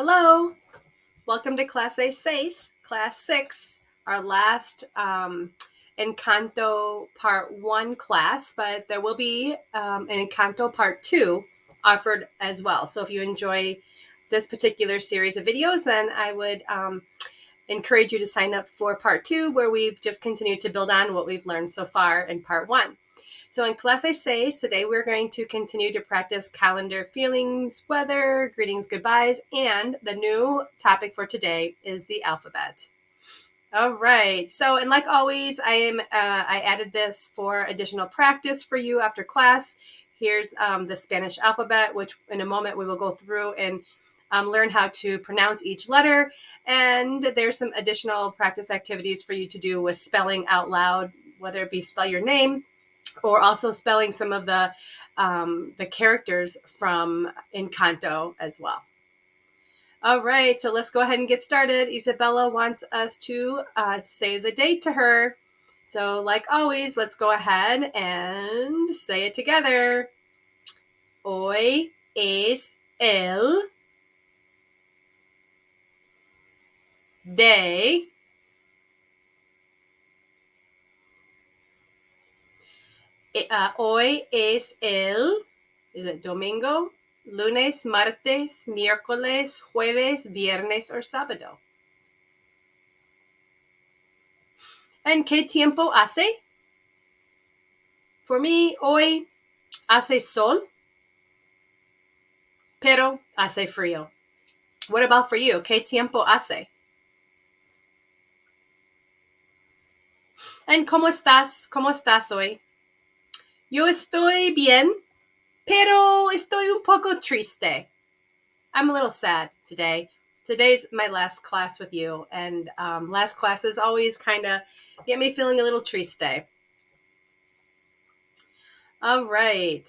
Hello, welcome to Class A6, Class 6, our last Encanto Part 1 class, but there will be an Encanto Part 2 offered as well. So if you enjoy this particular series of videos, then I would encourage you to sign up for Part 2, where we've just continued to build on what we've learned so far in Part 1. So in Clase 6, today we're going to continue to practice calendar feelings, weather, greetings, goodbyes, and the new topic for today is the alphabet. All right. So, and like always, I added this for additional practice for you after class. Here's the Spanish alphabet, which in a moment we will go through and learn how to pronounce each letter. And there's some additional practice activities for you to do with spelling out loud, whether it be spell your name, or also spelling some of the characters from Encanto as well. All right, so let's go ahead and get started. Isabella wants us to say the date to her. So like always, let's go ahead and say it together. Hoy es el day hoy es el, is it domingo? Lunes, martes, miércoles, jueves, viernes, or sábado. ¿En qué tiempo hace? For me, hoy hace sol, pero hace frío. What about for you? ¿Qué tiempo hace? And ¿cómo estás? ¿Cómo estás hoy? Yo estoy bien, pero estoy un poco triste. I'm a little sad today. Today's my last class with you, and last classes always kind of get me feeling a little triste. All right.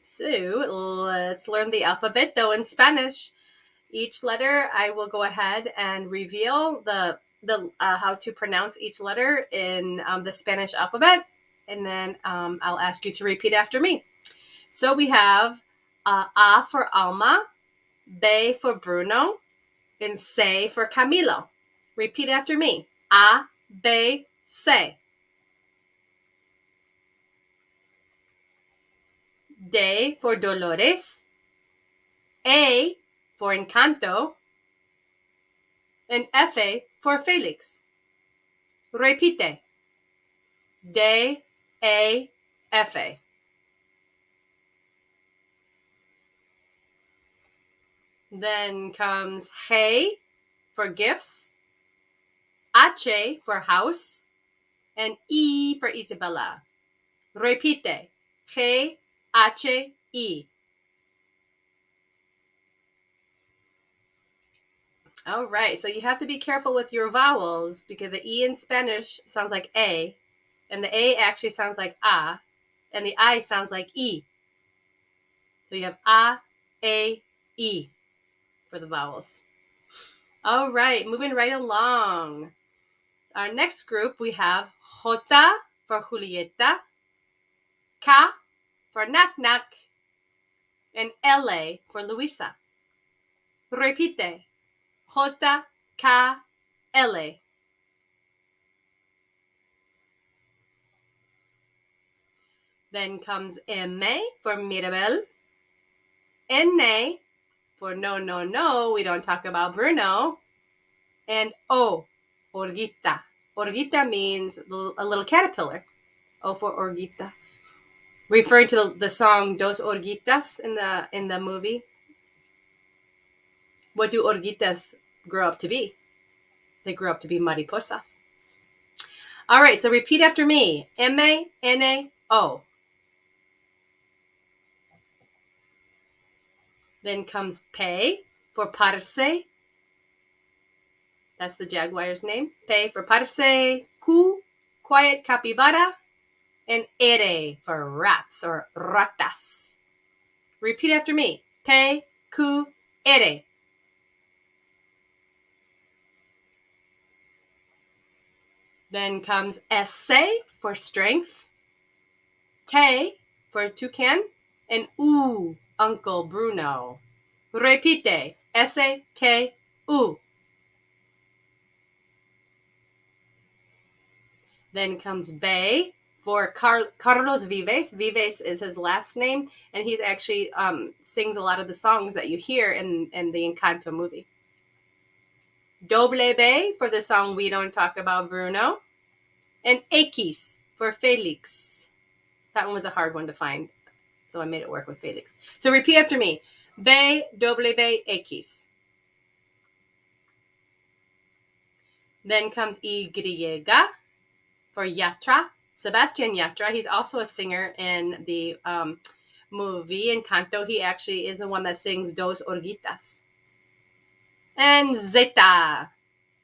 So let's learn the alphabet, though in Spanish. Each letter, I will go ahead and reveal the how to pronounce each letter in the Spanish alphabet, and then I'll ask you to repeat after me. So we have A for Alma, B for Bruno, and C for Camilo. Repeat after me. A, B, C. D for Dolores, A for Encanto, and F for Felix. Repite. D, A, F. Then comes G for gifts, H for house, and E for Isabella. Repite. G, H, E. All right, so you have to be careful with your vowels because the E in Spanish sounds like A, and the A actually sounds like A, and the I sounds like E. So you have A, E for the vowels. All right, moving right along. Our next group, we have J for Julieta, K for Knock Knock, and L for Luisa. Repite. J, K, L. Then comes M for Mirabel, N for no, no, no, we don't talk about Bruno, and O, Orguita. Orguita means a little caterpillar. O for Orguita. Referring to the song Dos Orguitas in the movie. What do Orguitas grow up to be? They grow up to be mariposas. All right, so repeat after me. M-A-N-A-O. Then comes P for Parce. That's the jaguar's name. P for Parce. Q, quiet capybara. And R for rats or ratas. Repeat after me. P, Q, R. Then comes S for strength. T for toucan. And U, Uncle Bruno. Repite. S-T-U. Then comes Bay for Carlos Vives. Vives is his last name, and he's actually sings a lot of the songs that you hear in the Encanto movie. Doble B for the song We Don't Talk About Bruno. And X for Felix. That one was a hard one to find, so I made it work with Felix. So repeat after me. B, doble B, X. Then comes Y for Yatra. Sebastian Yatra. He's also a singer in the movie Encanto. He actually is the one that sings Dos Orguitas. And Zeta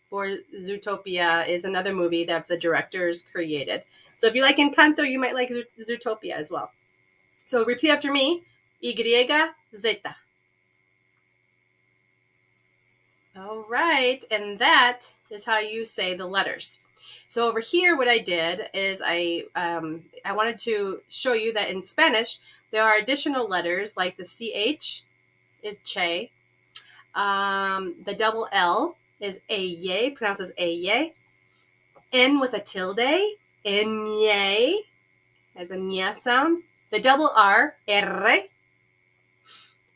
for Zootopia is another movie that the directors created. So if you like Encanto, you might like Zootopia as well. So repeat after me. Y, Zeta. All right. And that is how you say the letters. So over here, what I did is I wanted to show you that in Spanish, there are additional letters like the CH is che. The double L is eye, pronounced as eye. N with a tilde, enye, as a nya sound. The double R, R.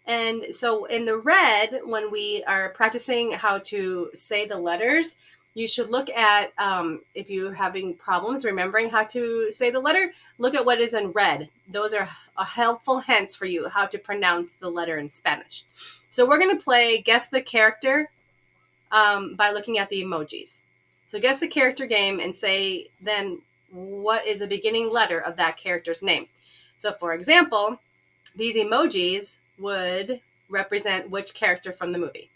And so in the red, when we are practicing how to say the letters, you should look at, if you're having problems remembering how to say the letter, look at what is in red. Those are a helpful hints for you how to pronounce the letter in Spanish. So we're going to play Guess the Character by looking at the emojis. So guess the character game and say then what is the beginning letter of that character's name. So for example, these emojis would represent which character from the movie.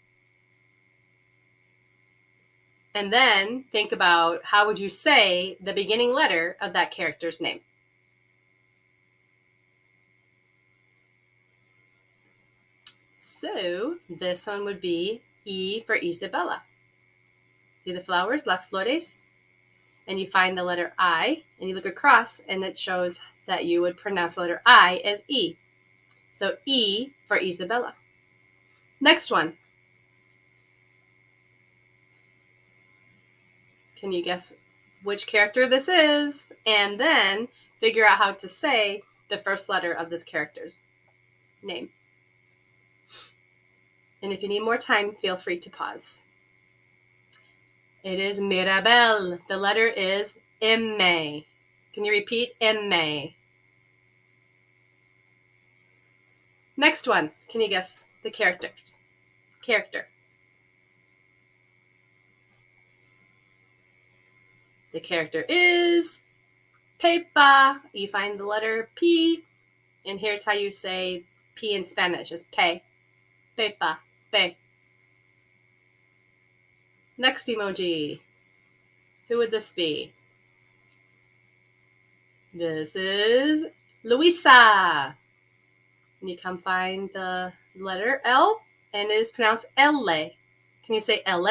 And then think about how would you say the beginning letter of that character's name. So this one would be E for Isabella. See the flowers, las flores? And you find the letter I, and you look across, and it shows that you would pronounce the letter I as E. So E for Isabella. Next one. Can you guess which character this is? And then figure out how to say the first letter of this character's name. And if you need more time, feel free to pause. It is Mirabel. The letter is M. Can you repeat M? Next one. Can you guess the character? The character is Pepa. You find the letter P, and here's how you say P in Spanish is pe. Pepa, pe. Next emoji. Who would this be? This is Luisa. And you come find the letter L, and it is pronounced L. Can you say L?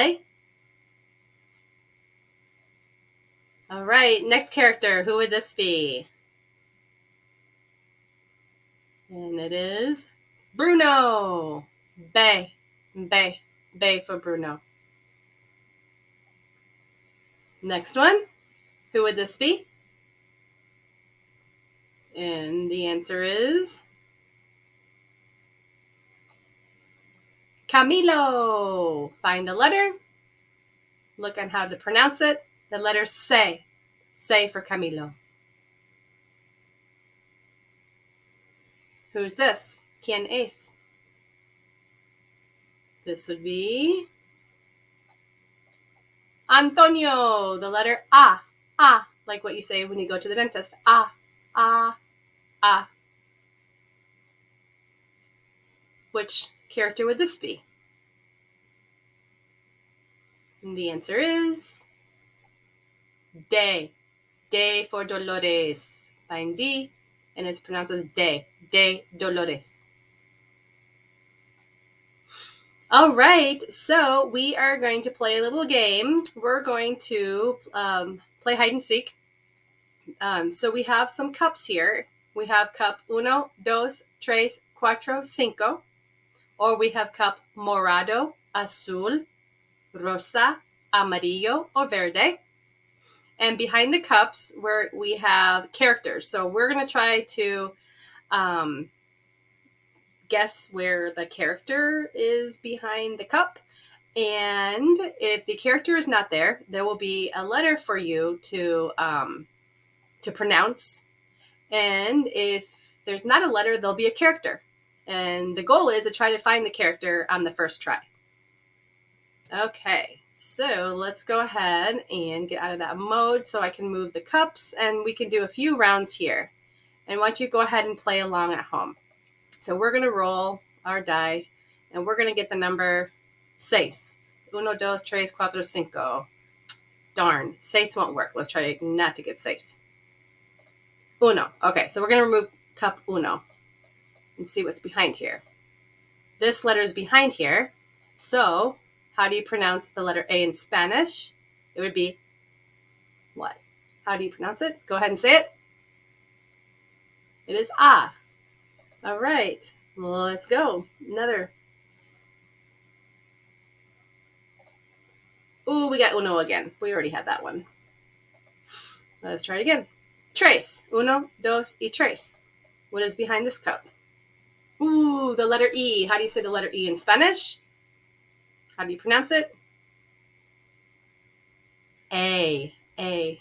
All right, next character. Who would this be? And it is Bruno. Bay for Bruno. Next one. Who would this be? And the answer is Camilo. Find the letter. Look on how to pronounce it. The letter C. C for Camilo. Who's this? ¿Quién es? This would be Antonio. The letter A. A. Like what you say when you go to the dentist. A. A. A. Which character would this be? And the answer is D. D for Dolores. Find D, and it's pronounced as D. De Dolores. All right, so we are going to play a little game. We're going to play hide and seek. So we have some cups here. We have cup 1, 2, 3, 4, 5. or we have cup morado, azul, rosa, amarillo, or verde. And behind the cups, where we have characters. So we're going to try to guess where the character is behind the cup. And if the character is not there, there will be a letter for you to pronounce. And if there's not a letter, there'll be a character. And the goal is to try to find the character on the first try. Okay, so let's go ahead and get out of that mode so I can move the cups, and we can do a few rounds here. And why don't you go ahead and play along at home. So we're going to roll our die, and we're going to get the number 6. 1, 2, 3, 4, 5. Darn, 6 won't work. Let's try not to get 6. 1. Okay, so we're going to remove cup 1 and see what's behind here. This letter is behind here. So how do you pronounce the letter A in Spanish? It would be what? How do you pronounce it? Go ahead and say it. It is A. All right, well, let's go. Another. Ooh, we got uno again. We already had that one. Let's try it again. Tres. 1, 2, y 3. What is behind this cup? Ooh, the letter E. How do you say the letter E in Spanish? How do you pronounce it? A. A.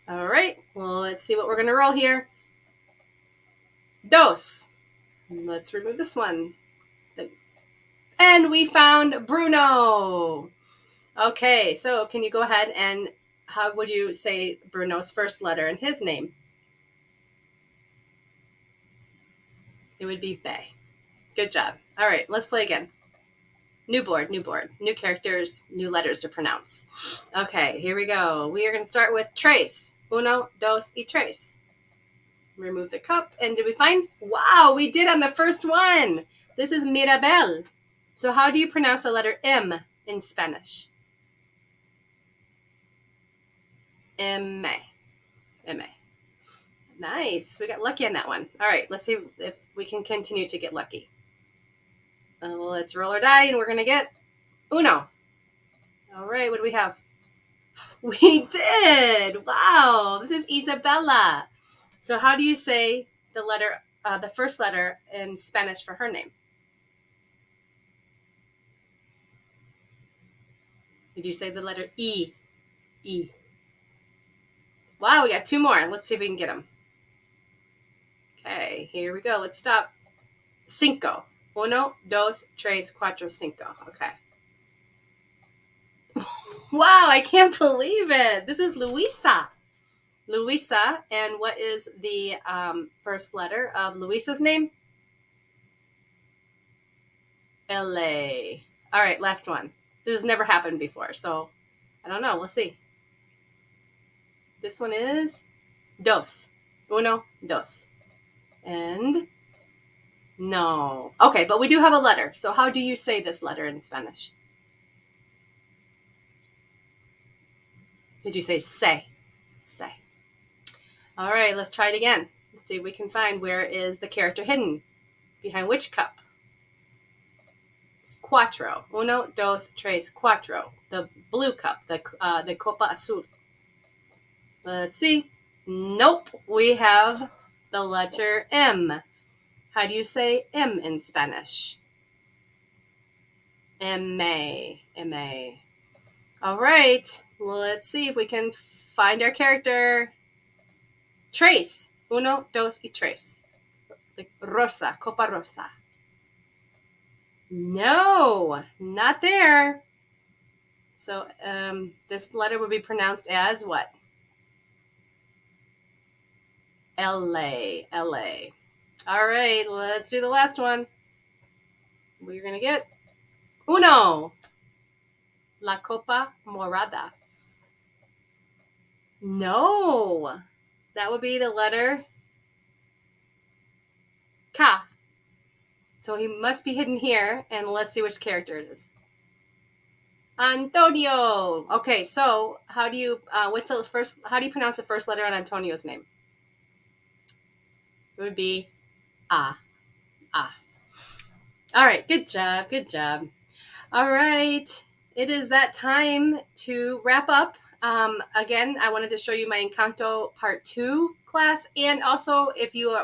All right, well, let's see what we're going to roll here. Dos. Let's remove this one. And we found Bruno. Okay, so can you go ahead and how would you say Bruno's first letter in his name? It would be B. Good job. All right, let's play again. New board, new characters, new letters to pronounce. Okay, here we go. We are going to start with Tres. 1, 2, y 3. Remove the cup, and did we find? Wow, we did on the first one. This is Mirabel. So how do you pronounce the letter M in Spanish? M. M. Nice. We got lucky on that one. All right, let's see if we can continue to get lucky. Well, let's roll our die, and we're going to get uno. All right, what do we have? We did. Wow, this is Isabella. So how do you say the letter, the first letter in Spanish for her name? Did you say the letter E? E. Wow, we got 2 more. Let's see if we can get them. Okay, here we go. Let's stop. 5. 1, 2, 3, 4, 5. Okay. Wow, I can't believe it. This is Luisa. Luisa, and what is the first letter of Luisa's name? L-A. All right, last one. This has never happened before, so I don't know. We'll see. This one is dos. 1, 2. And no. Okay, but we do have a letter. So how do you say this letter in Spanish? Did you say say? Say. All right, let's try it again. Let's see if we can find where is the character hidden. Behind which cup? It's 4. 1, 2, 3, 4. The blue cup, the copa azul. Let's see. Nope. We have the letter M. How do you say M in Spanish? M-A. M-A. All right. Well, let's see if we can find our character. Tres. 1, 2, y 3. The rosa, copa rosa. No, not there. So this letter would be pronounced as what? L-A. L-A. All right, let's do the last one. We're going to get uno. La copa morada. No, that would be the letter K. So he must be hidden here, and let's see which character it is. Antonio. Okay, so how do you how do you pronounce the first letter on Antonio's name? It would be A. A. All right, good job, good job. All right, it is that time to wrap up. Again, I wanted to show you my Encanto Part 2 class, and also if you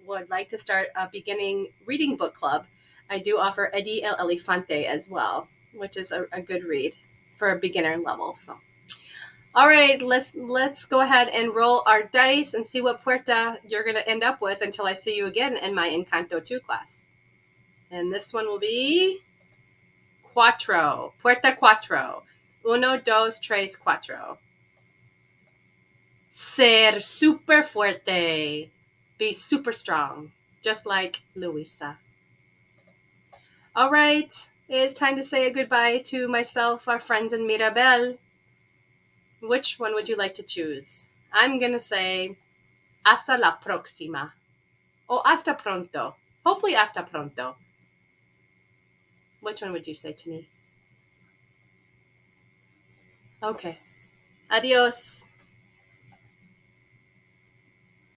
would like to start a beginning reading book club, I do offer Eddie El Elefante as well, which is a good read for a beginner level. So, all right, let's go ahead and roll our dice and see what puerta you're going to end up with until I see you again in my Encanto 2 class. And this one will be cuatro, puerta cuatro. Uno, dos, tres, cuatro. Ser super fuerte. Be super strong, just like Luisa. All right, it's time to say a goodbye to myself, our friends, and Mirabel. Which one would you like to choose? I'm going to say hasta la próxima. Or hasta pronto. Hopefully, hasta pronto. Which one would you say to me? Okay. Adios.